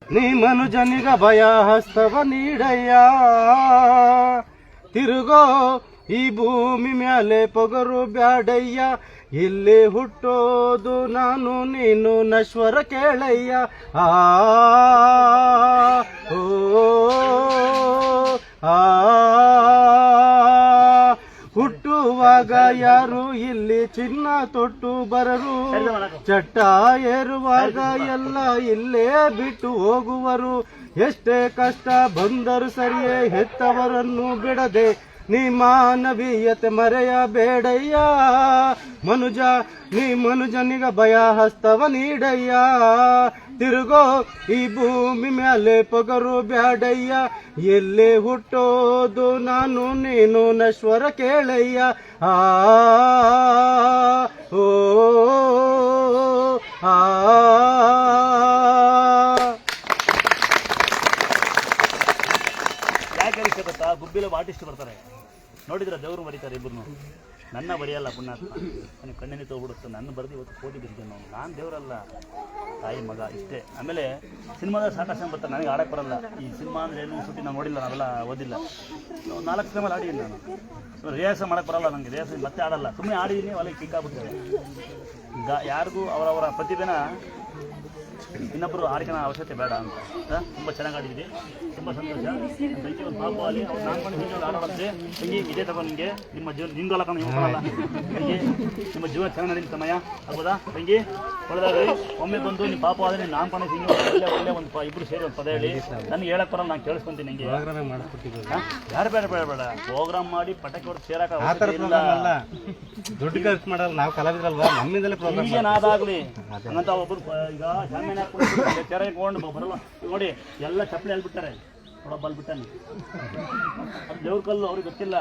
ನೀ ಮನುಜನಿಗ ಭಯ ಹಸ್ತವ ನೀಡಯ್ಯ, ತಿರುಗೋ ಈ ಭೂಮಿ ಮ್ಯಾಲೆ ಪೊಗರು ಬ್ಯಾಡಯ್ಯ, ಇಲ್ಲಿ ಹುಟ್ಟೋದು ನಾನು ನೀನು ನಶ್ವರ ಕೇಳಯ್ಯ. ಆ ಓ ಆ ಹುಟ್ಟುವಾಗ ಯಾರು ಇಲ್ಲಿ ಚಿನ್ನ ತೊಟ್ಟು ಬರರು, ಚಟ್ಟ ಏರುವಾಗ ಎಲ್ಲ ಇಲ್ಲೇ ಬಿಟ್ಟು ಹೋಗುವರು. ಎಷ್ಟೇ ಕಷ್ಟ ಬಂದರು ಸರಿಯೇ ಹೆತ್ತವರನ್ನು ಬಿಡದೆ ನೀ ಮಾನವೀಯತೆ ಮರೆಯಬೇಡಯ್ಯ. ಮನುಜ ನೀ ಮನುಜನಿಗ ಭಯ ಹಸ್ತವ ನೀಡಯ್ಯ, ತಿರುಗೋ ಈ ಭೂಮಿ ಮ್ಯಾಲೆ ಪೊಗರು ಬ್ಯಾಡಯ್ಯ, ಎಲ್ಲಿ ಹುಟ್ಟೋದು ನಾನು ನೀನು ನಶ್ವರ ಕೇಳಯ್ಯ. ಆ ಓ ಆ ಯಾಕೆ ಇಷ್ಟ ಗೊತ್ತಾ? ಗುಬ್ಬಿಲ ಆರ್ಟಿಸ್ಟ್ ಬರ್ತಾರೆ, ನೋಡಿದ್ರೆ ದೇವರು ಬರೀತಾರೆ ಇಬ್ಬರು. ನನ್ನ ಬರೆಯಲ್ಲ ಪುಣ್ಯಾತ್ಮ, ನನಗೆ ಕಣ್ಣಿನ ತೋಗ್ಬಿಡುತ್ತೆ. ನನ್ನ ಬರೆದು ಇವತ್ತು ಕೋಟಿ ಬಿಡ್ತೀನಿ ನಾವು. ನಾನು ದೇವರಲ್ಲ, ತಾಯಿ ಮಗ ಇಷ್ಟೇ. ಆಮೇಲೆ ಸಿನಿಮಾದ ಸಾಕಷ್ಟು ಬರ್ತಾರೆ, ನನಗೆ ಆಡಕ್ಕೆ ಬರಲ್ಲ. ಈ ಸಿನಿಮಾ ಅಂದರೆ ಏನು ಸುದ್ದಿ ನಾವು ನೋಡಿಲ್ಲ, ನಾವೆಲ್ಲ ಓದಿಲ್ಲ. 4 ಸಿನಿಮಾ ಆಡಿದ್ದೀನಿ ನಾನು. ರಿಯಾಸ ಮಾಡೋಕ್ಕೆ ಬರಲ್ಲ ನನಗೆ, ರಿಯಾಸ ಮತ್ತೆ ಆಡಲ್ಲ, ಸುಮ್ಮನೆ ಆಡಿದ್ದೀನಿ. ಒಳಗೆ ಕಿಕ್ ಆಗ್ಬಿಡ್ತೇವೆ. ಯಾರಿಗೂ ಅವರವರ ಪ್ರತಿಭೆನ ಇನ್ನೊಬ್ಬರು ಆಡಿಕನ ಅವಶ್ಯಕತೆ ಬೇಡ ಅಂತ. ತುಂಬ ಚೆನ್ನಾಗಿ ಆಡಿದ್ವಿ, ತುಂಬ ಸಂತೋಷ. ತಂಗಿ ಒಂದು ಪಾಪ ಅಲ್ಲಿ ಅವ್ರು ನಾನ್ಕೊಂಡು ಹಿಂಗೆ ಆಡೋದಂತೆ. ತಂಗಿ ಇದೇ ತಗೊಂಡು ನಿಮಗೆ ನಿಮ್ಮ ಜೀವನ ನಿಮ್ಗಲ್ಲ ಕಣ, ನೀವು ಕೊಡಲ್ಲ ತಂಗಿ. ನಿಮ್ಮ ಜೀವನ ಚೆನ್ನಾಗಿ ನಡೀಲಿ ತಮ್ಮಯ್ಯ, ಆಗ್ಬೋದಾ ತಂಗಿ? ಒಳ್ಳೆದಾಗಲಿ. ಒಮ್ಮೆ ಬಂದು ನಿಮ್ಮ ಪಾಪ ಆದರೆ ನೀನು ನಾನ್ಕೊಂಡು ಹಿಂಗೆ ಒಳ್ಳೆ ಒಂದು ಇಬ್ಬರು ಸೇರಿ ಒಂದು ಪದ ಹೇಳಿ. ನನಗೆ ಹೇಳಕ್ಕೆ ಬರಲ್ಲ, ನಾನು ಕೇಳಿಸ್ಕೊಂತೀನಿ. ನಿಮಗೆ ಯಾರು ಬೇಡ ಬೇಡ ಬೇಡ ಪ್ರೋಗ್ರಾಮ್ ಮಾಡಿ ಪಟಾಕಿ ಹೊಡೆದು ಸೇರಾಕ ದುಡ್ಡು ಖರ್ಚು ಮಾಡಲ್ಲ, ನಾವು ಕಲಾವಿದ್ರಲ್ವಾ, ನಮ್ಮಿಂದಲೇ ಪ್ರೋಗ್ರಾಮ್ ಏನಾದಾಗಲಿ ಹಂಗಂತ ಒಬ್ಬರು ಈಗ ಜಾಮೀನು ಹಾಕಿ ಚೇರ ಇಟ್ಕೊಂಡು ಬರಲ್ಲ ನೋಡಿ. ಎಲ್ಲ ಚಪ್ಪಲಿ ಹೇಳ್ಬಿಟ್ಟಾರೆ, ಬಲ್ ಬಿಟ್ಟಾನೆ. ಅದು ದೇವ್ರ ಕಲ್ಲು, ಅವ್ರಿಗೆ ಗೊತ್ತಿಲ್ಲ.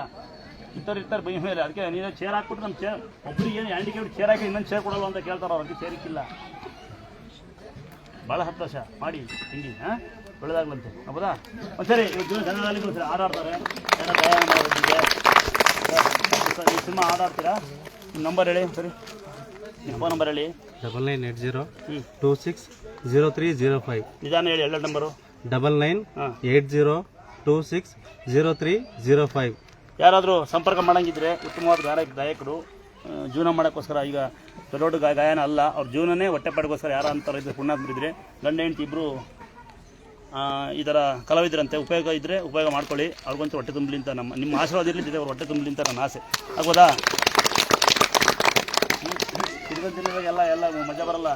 ಇರ್ತಾರೆ ಬೈ ಮೇಲೆ. ಅದಕ್ಕೆ ನೀನು ಚೇರ್ ಹಾಕ್ಬಿಟ್ಟು ನಮ್ಮ ಚೇರ್ ಒಬ್ಬರಿಗೆ ಏನು ಹ್ಯಾಂಡಿಕ್ಯಾಪ್ ಚೇರ್ ಹಾಕಿ ಇನ್ನೊಂದು ಚೇರ್ ಕೊಡಲ್ಲ ಅಂತ ಕೇಳ್ತಾರೆ. ಅವ್ರಿಗೆ ಚೇರಿಕ್ಕಿಲ್ಲ. ಭಾಳ ಸಂತೋಷ ಮಾಡಿ ಹಿಂಗೆ. ಒಳ್ಳೆದಾಗ್ಲಂತೆ, ಹೌದಾ? ಸರಿ, ಇವತ್ತು ಜನರಲ್ಲಿ ಆಡಾಡ್ತಾರೆ. ಏನೋ ದಯಾನಂದ ಅವರಿಗೆ ಈ ಸಿನಿಮಾ ಆಡಾಡ್ತೀರಾ? ನಿಮ್ಮ ನಂಬರ್ ಹೇಳಿ ಸರಿ, ನಿಮ್ಮ ಫೋನ್ ನಂಬರ್ ಹೇಳಿ. 9980260305. ನಿಧಾನ ಹೇಳಿ, 2 ನಂಬರು. 9980260305. ಯಾರಾದರೂ ಸಂಪರ್ಕ ಮಾಡಂಗಿದ್ರೆ ಉತ್ತಮವಾದ ಗಾಯಕರು ಜೀವನ ಮಾಡೋಕ್ಕೋಸ್ಕರ, ಈಗ ದೊಡ್ಡ ಗಾಯನ ಅಲ್ಲ, ಅವ್ರ ಜೀವನನೇ ಹೊಟ್ಟೆಪಾಡಿಗೋಸ್ಕರ ಯಾರು ಅಂತಾರೆ ಇದ್ರೆ ಪುಣ್ಯಾತ್ಮರಿದ್ರೆ, ಗಂಡ ಹೆಂಡತಿ ಇಬ್ಬರು ಈ ಥರ ಕಲಾವಿದರಂತೆ. ಉಪಯೋಗ ಇದ್ದರೆ ಉಪಯೋಗ ಮಾಡ್ಕೊಳ್ಳಿ, ಅವ್ರಿಗಂತೂ ಹೊಟ್ಟೆ ತುಂಬಲಿ ಅಂತ ನಿಮ್ಮ ಆಶೀರ್ವಾದ ಇರಲಿ, ಜೊತೆ ಅವ್ರು ಹೊಟ್ಟೆ ತುಂಬಲಿ ಅಂತ ನನ್ನ ಆಸೆ. ಆಗ್ಬೋದಾ? ತಿರುಗಂತಿರುವಾಗ ಎಲ್ಲ ಮಜಾ ಬರಲ್ಲ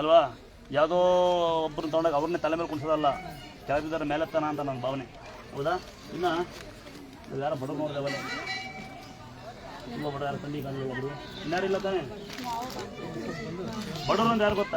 ಅಲ್ವಾ? ಯಾವುದೋ ಒಬ್ಬರನ್ನ ತೊಗೊಂಡಾಗ ಅವ್ರನ್ನೇ ತಲೆ ಮೇಲೆ ಕುಣಿಸೋದಲ್ಲ, ಕೆಳಗಿದ್ದರ ಮೇಲೆತ್ತಾನ ಅಂತ ನನ್ನ ಭಾವನೆ. ಹೌದಾ? ಇನ್ನು ಯಾರೋ ಬಡವ್ರು ನೋಡಿದವಲ್ಲ, ತುಂಬ ಬಡ ಯಾರು ಕಂಡಿ ಕಾಣಿ ಒಬ್ಬರು ಇನ್ನಾರಿಲ್ಲ ತಾನೆ. ಬಡವರು ಅಂತ ಯಾರು ಗೊತ್ತಾ?